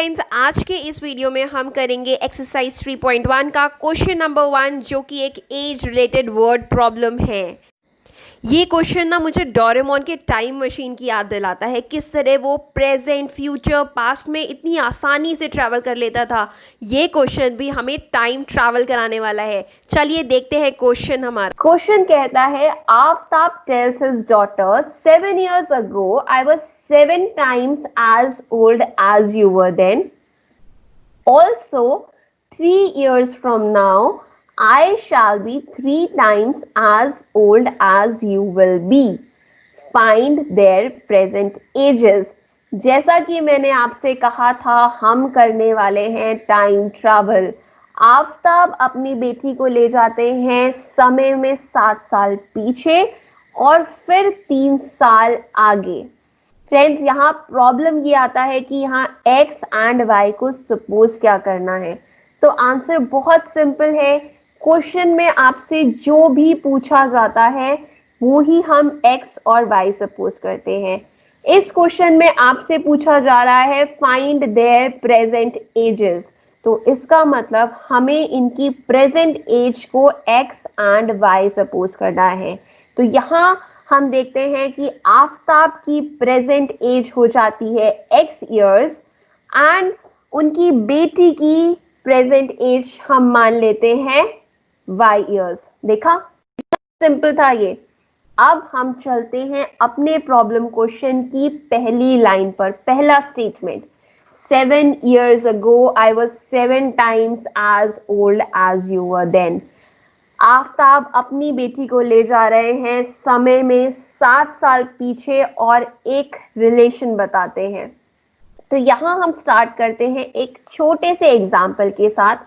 Friends, आज के इस वीडियो में हम करेंगे एक्सरसाइज 3.1 का क्वेश्चन नंबर 1, जो कि एक एज रिलेटेड वर्ड प्रॉब्लम है। ये क्वेश्चन ना मुझे डोरेमोन के टाइम मशीन की याद दिलाता है, किस तरह वो प्रेजेंट, फ्यूचर, पास्ट में इतनी आसानी से ट्रैवल कर लेता था। ये क्वेश्चन भी हमें टाइम ट्रैवल कराने वाला है। चलिए देखते हैं क्वेश्चन हमारा। क्वेश्चन कहता है, Aftab tales his daughter 7 years ago I was 7 times as old as you were then. Also, 3 years from now I shall be 3 times as old as you will be. Find their present ages. जैसा कि मैंने आपसे कहा था, हम करने वाले हैं टाइम ट्रैवल। आफ्ताब अपनी बेटी को ले जाते हैं समय में 7 साल पीछे और फिर 3 साल आगे। फ्रेंड्स, यहाँ प्रॉब्लम ये आता है कि यहाँ x एंड y को सपोज क्या करना है। तो आंसर बहुत सिंपल है। क्वेश्चन में आपसे जो भी पूछा जाता है वो ही हम x और y सपोज करते हैं। इस क्वेश्चन में आपसे पूछा जा रहा है फाइंड देयर प्रेजेंट एजेस, तो इसका मतलब हमें इनकी प्रेजेंट एज को x एंड y सपोज करना है। तो यहाँ हम देखते हैं कि आफ्ताब की प्रेजेंट एज हो जाती है x इयर्स एंड उनकी बेटी की प्रेजेंट एज हम मान लेते हैं y इयर्स। देखा, सिंपल था ये। अब हम चलते हैं अपने प्रॉब्लम क्वेश्चन की पहली लाइन पर। पहला statement, 7 years ago I was 7 times as old as you were then. Aftab अपनी बेटी को ले जा रहे हैं समय में 7 साल पीछे और एक रिलेशन बताते हैं। तो यहाँ हम स्टार्ट करते हैं एक छोटे से एग्जाम्पल के साथ।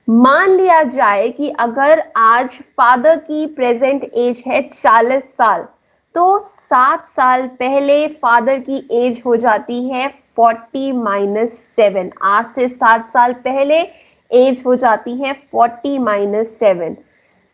मान लिया जाए कि अगर आज फादर की प्रेजेंट एज है 40 साल, तो 7 साल पहले फादर की एज हो जाती है 40 - 7। आज से 7 साल पहले एज हो जाती है 40 - 7।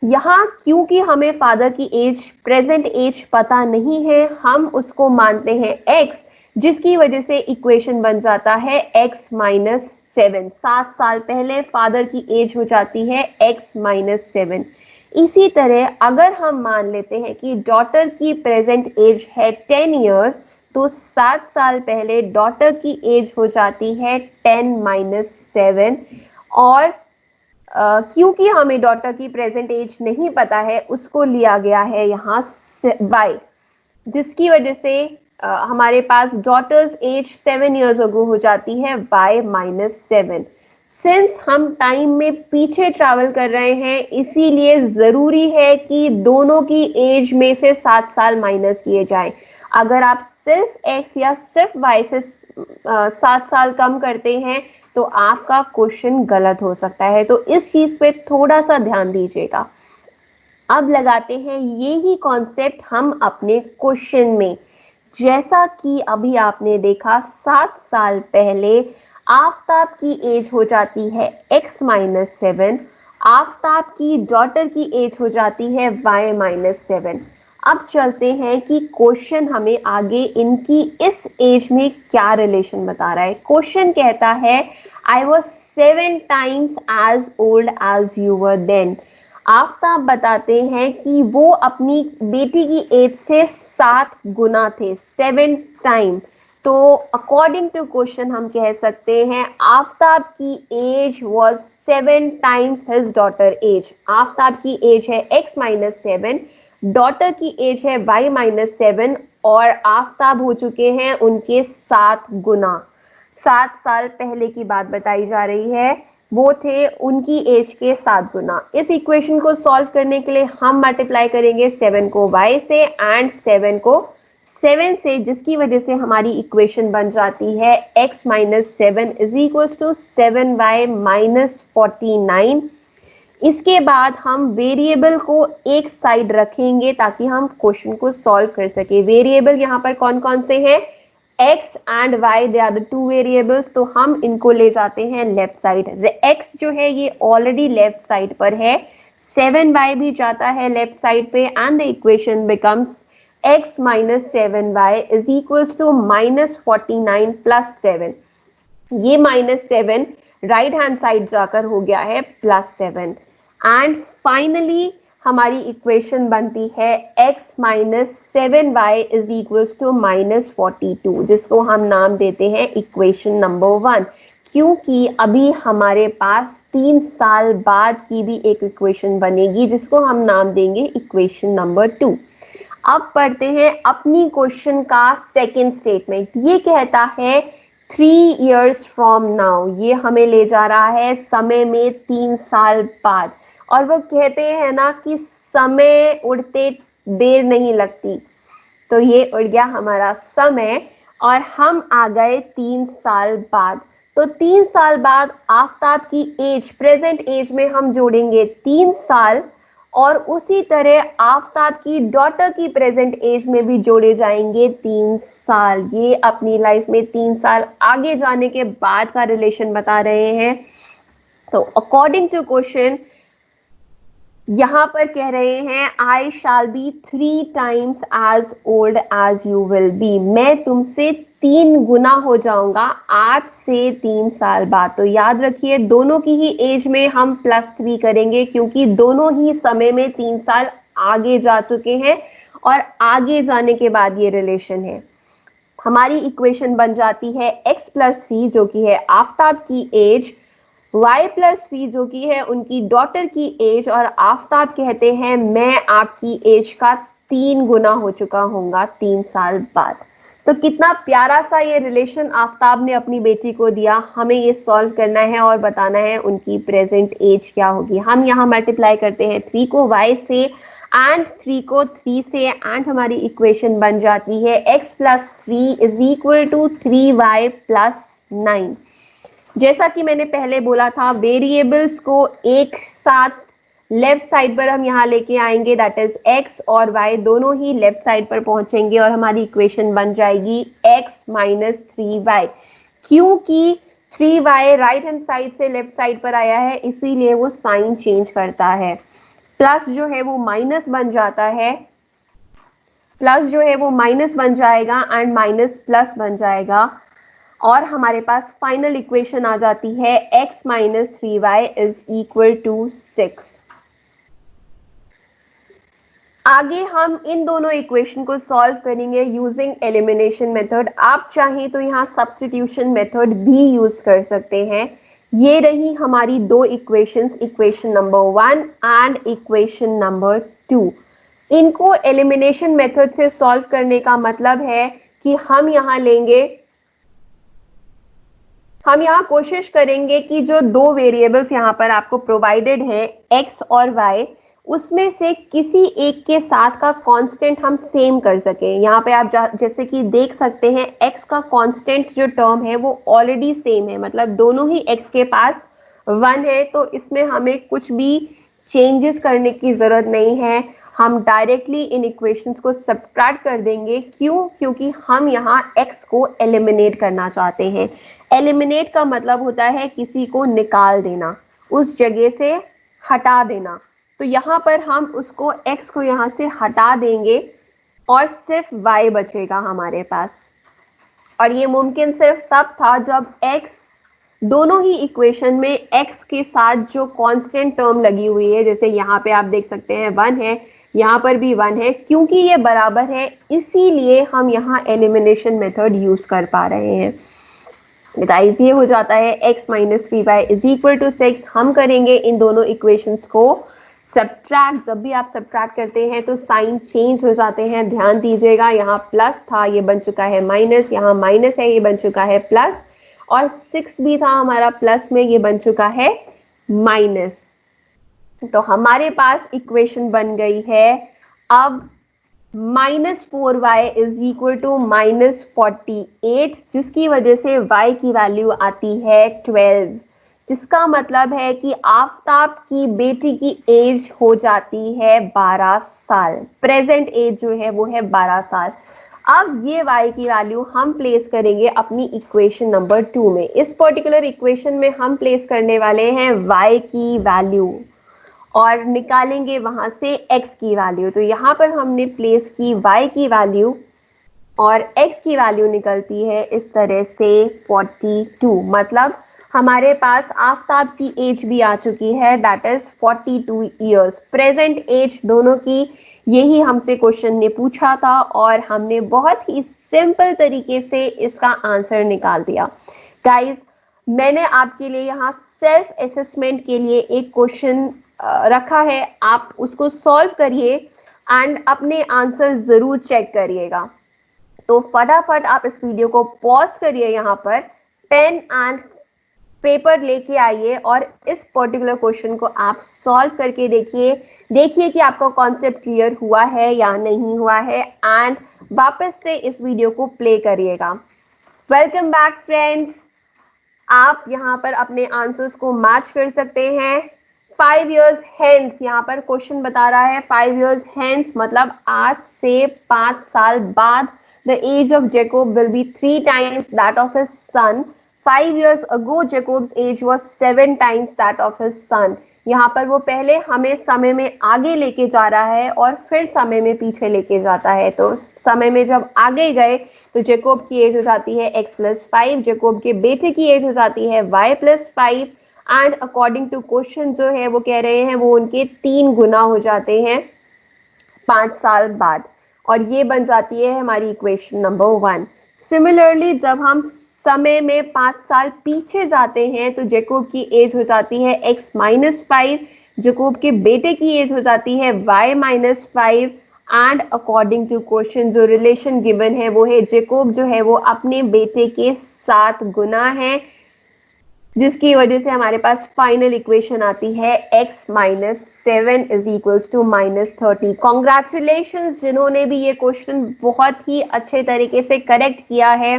यहाँ क्योंकि हमें फादर की एज, प्रेजेंट एज पता नहीं है, हम उसको मानते हैं x, जिसकी वजह से इक्वेशन बन जाता है x - 7। 7 साल पहले फादर की एज हो जाती है x - 7। इसी तरह अगर हम मान लेते हैं कि डॉटर की प्रेजेंट एज है 10 years, तो 7 साल पहले डॉटर की एज हो जाती है 10 - 7। और क्योंकि हमें डॉटर की प्रेजेंट एज नहीं पता है, उसको लिया गया है यहाँ y, जिसकी वजह से हमारे पास डॉटर्स एज 7 years ago हो जाती है y - 7। सिंस हम टाइम में पीछे ट्रैवल कर रहे हैं, इसीलिए जरूरी है कि दोनों की एज में से 7 साल माइनस किए जाएं। अगर आप सिर्फ x या सिर्फ y से 7 साल कम करते हैं तो आपका क्वेश्चन गलत हो सकता है। तो इस चीज पे थोड़ा सा ध्यान दीजिएगा। अब लगाते हैं यही कॉन्सेप्ट हम अपने क्वेश्चन में। जैसा कि अभी आपने देखा, 7 साल पहले आफ्ताब की एज हो जाती है x - 7, आफ्ताब की डॉटर की एज हो जाती है y - 7। अब चलते हैं कि क्वेश्चन हमें आगे इनकी इस एज में क्या रिलेशन बता रहा है। क्वेश्चन कहता है, I was 7 times as old as you were then. Aftab बताते हैं कि वो अपनी बेटी की एज से 7 गुना थे, 7 टाइम। तो अकॉर्डिंग टू क्वेश्चन हम कह सकते हैं आफ्ताब की age was 7 times his daughter age. Aftab की एज है x - 7, डॉटर की एज है y - 7 और आफ्ताब हो चुके हैं उनके 7 गुना। 7 साल पहले की बात बताई जा रही है, वो थे उनकी एज के 7 गुना। इस इक्वेशन को सॉल्व करने के लिए हम मल्टीप्लाई करेंगे 7 को y से एंड 7 को 7 से, जिसकी वजह से हमारी इक्वेशन बन जाती है x - 7 = 7y - 49। इसके बाद हम वेरिएबल को एक साइड रखेंगे ताकि हम क्वेश्चन को सॉल्व कर सके। वेरिएबल यहाँ पर कौन कौन से हैं? x and y, they are the 2 variables, तो हम इनको ले जाते हैं लेफ्ट साइड। x जो है ये ऑलरेडी लेफ्ट साइड पर है, 7y भी जाता है लेफ्ट साइड पे and the equation becomes x - 7y = -49 + 7। ये -7 राइट हैंड साइड जाकर हो गया है +7 एंड फाइनली हमारी इक्वेशन बनती है x minus 7y is equals to -42, जिसको हम नाम देते हैं इक्वेशन नंबर 1, क्योंकि अभी हमारे पास 3 साल बाद की भी एक इक्वेशन बनेगी जिसको हम नाम देंगे इक्वेशन नंबर 2। अब पढ़ते हैं अपनी क्वेश्चन का सेकेंड स्टेटमेंट। ये कहता है 3 years फ्रॉम नाउ, ये हमें ले जा रहा है समय में 3 साल बाद, और वो कहते हैं ना कि समय उड़ते देर नहीं लगती, तो ये उड़ गया हमारा समय और हम आ गए 3 साल बाद। तो 3 साल बाद आफताब की एज, प्रेजेंट एज में हम जोड़ेंगे 3 साल, और उसी तरह आफताब की डॉटर की प्रेजेंट एज में भी जोड़े जाएंगे 3 साल। ये अपनी लाइफ में 3 साल आगे जाने के बाद का रिलेशन बता रहे हैं। तो अकॉर्डिंग टू क्वेश्चन यहां पर कह रहे हैं I shall be 3 times as old as you will be, मैं तुमसे 3 गुना हो जाऊंगा आज से 3 साल बाद। तो याद रखिए दोनों की ही एज में हम +3 करेंगे, क्योंकि दोनों ही समय में 3 साल आगे जा चुके हैं और आगे जाने के बाद ये रिलेशन है। हमारी इक्वेशन बन जाती है x + 3 जो कि है आफताब की एज, y + 3 जो कि है उनकी डॉटर की एज, और आफताब कहते हैं मैं आपकी एज का 3 गुना हो चुका होऊंगा 3 साल बाद। तो कितना प्यारा सा ये रिलेशन आफताब ने अपनी बेटी को दिया। हमें ये सॉल्व करना है और बताना है उनकी प्रेजेंट एज क्या होगी। हम यहाँ मल्टीप्लाई करते हैं 3 को y से एंड 3 को 3 से, एंड हमारी इक्वेशन बन जाती है x + 3 is equal to 3y + 9। जैसा कि मैंने पहले बोला था वेरिएबल्स को एक साथ लेफ्ट साइड पर हम यहाँ लेके आएंगे, दैट इज x और y दोनों ही लेफ्ट साइड पर पहुंचेंगे और हमारी इक्वेशन बन जाएगी x माइनस 3y। क्योंकि 3y राइट हैंड साइड से लेफ्ट साइड पर आया है इसीलिए वो साइन चेंज करता है, प्लस जो है वो माइनस बन जाता है, प्लस जो है वो माइनस बन जाएगा एंड माइनस प्लस बन जाएगा, और हमारे पास फाइनल इक्वेशन आ जाती है x minus 3y is equal to 6। आगे हम इन दोनों इक्वेशन को सॉल्व करेंगे यूजिंग एलिमिनेशन मेथड। आप चाहें तो यहाँ सब्स्टिट्यूशन मेथड भी यूज कर सकते हैं। ये रही हमारी दो equations, equation number 1 and equation number 2। इनको एलिमिनेशन मेथड से सॉल्व करने का मतलब है कि हम यहाँ कोशिश करेंगे कि जो दो वेरिएबल्स यहाँ पर आपको प्रोवाइडेड हैं x और y, उसमें से किसी एक के साथ का कांस्टेंट हम सेम कर सकें। यहाँ पे आप जैसे कि देख सकते हैं x का कांस्टेंट जो टर्म है वो ऑलरेडी सेम है, मतलब दोनों ही x के पास 1 है, तो इसमें हमें कुछ भी चेंजेस करने की जरूरत नहीं है। हम डायरेक्टली इन इक्वेशंस को सब्ट्रैक्ट कर देंगे। क्यों? क्योंकि हम यहाँ x को एलिमिनेट करना चाहते हैं। एलिमिनेट का मतलब होता है किसी को निकाल देना, उस जगह से हटा देना। तो यहाँ पर हम उसको x को यहाँ से हटा देंगे और सिर्फ y बचेगा हमारे पास। और ये मुमकिन सिर्फ तब था जब x, दोनों ही इक्वेशन में x के साथ जो कांस्टेंट टर्म लगी हुई है, जैसे यहाँ पे आप देख सकते हैं 1 है, यहाँ पर भी 1 है, क्योंकि ये बराबर है इसीलिए हम यहाँ एलिमिनेशन मेथड यूज कर पा रहे हैं। गाइस ये हो जाता है x minus 3y is equal to 6। हम करेंगे इन दोनों इक्वेशंस को सब्ट्रैक्ट। जब भी आप सब्ट्रैक्ट करते हैं तो साइन चेंज हो जाते हैं, ध्यान दीजिएगा। यहाँ प्लस था, ये बन चुका है माइनस, यहाँ माइनस है, ये बन चुका है प्लस, और 6 भी था हमारा प्लस में, ये बन चुका है माइनस। तो हमारे पास इक्वेशन बन गई है अब -4y इज इक्वल टू -48, जिसकी वजह से y की वैल्यू आती है 12, जिसका मतलब है कि आफताब की बेटी की एज हो जाती है 12 साल। प्रेजेंट एज जो है वो है 12 साल। अब ये y की वैल्यू हम प्लेस करेंगे अपनी इक्वेशन नंबर 2 में। इस पर्टिकुलर इक्वेशन में हम प्लेस करने वाले हैं y की वैल्यू और निकालेंगे वहां से x की वैल्यू। तो यहाँ पर हमने प्लेस की y की वैल्यू और x की वैल्यू निकलती है इस तरह से 42। मतलब हमारे पास आफ्ताब की एज भी आ चुकी है, that is 42 years. Present age दोनों की, यही हमसे क्वेश्चन ने पूछा था और हमने बहुत ही सिंपल तरीके से इसका आंसर निकाल दिया। गाइस, मैंने आपके लिए यहाँ सेल्फ असेसमेंट के लिए एक क्वेश्चन रखा है, आप उसको सॉल्व करिए एंड अपने आंसर जरूर चेक करिएगा। तो फटाफट आप इस वीडियो को पॉज करिए, यहाँ पर पेन एंड पेपर लेके आइए और इस पर्टिकुलर क्वेश्चन को आप सॉल्व करके देखिए कि आपका कॉन्सेप्ट क्लियर हुआ है या नहीं हुआ है, एंड वापस से इस वीडियो को प्ले करिएगा। वेलकम बैक फ्रेंड्स, आप यहाँ पर अपने आंसर्स को मैच कर सकते हैं। 5 years hence, यहाँ पर क्वेश्चन बता रहा है 5 years hence, मतलब आज से 5 साल बाद the age of Jacob will be 3 times that of his son. 5 years ago Jacob's age was 7 times that of his son. यहाँ पर वो पहले हमें समय में आगे लेके जा रहा है और फिर समय में पीछे लेके जाता है। तो समय में जब आगे गए तो जेकोब की एज हो जाती है x+5, जेकोब के बेटे की एज हो जाती है y+5, and according to question जो है वो कह रहे हैं वो उनके 3 गुना हो जाते हैं 5 साल बाद, और ये बन जाती है हमारी इक्वेशन नंबर 1। सिमिलरली जब हम समय में 5 साल पीछे जाते हैं तो जेकोब की एज हो जाती है x-5, जेकोब के बेटे की एज हो जाती है y-5, and according to question जो रिलेशन गिवन है वो है जेकोब जो है वो अपने बेटे के 7 गुना है, जिसकी वजह से हमारे पास फाइनल इक्वेशन आती है x-7 is equals to -30। Congratulations जिन्होंने भी ये क्वेश्चन बहुत ही अच्छे तरीके से करेक्ट किया है।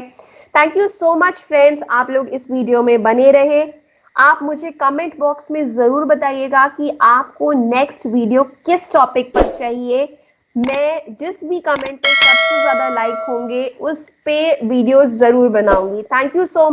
Thank you so much friends, आप लोग इस वीडियो में बने रहे। आप मुझे कमेंट बॉक्स में जरूर बताइएगा कि आपको नेक्स्ट वीडियो किस टॉपिक पर चाहिए। मैं जिस भी कमेंट पे सबसे ज्यादा लाइक होंगे उस पे वीडियो जरूर बनाऊंगी। Thank you so much.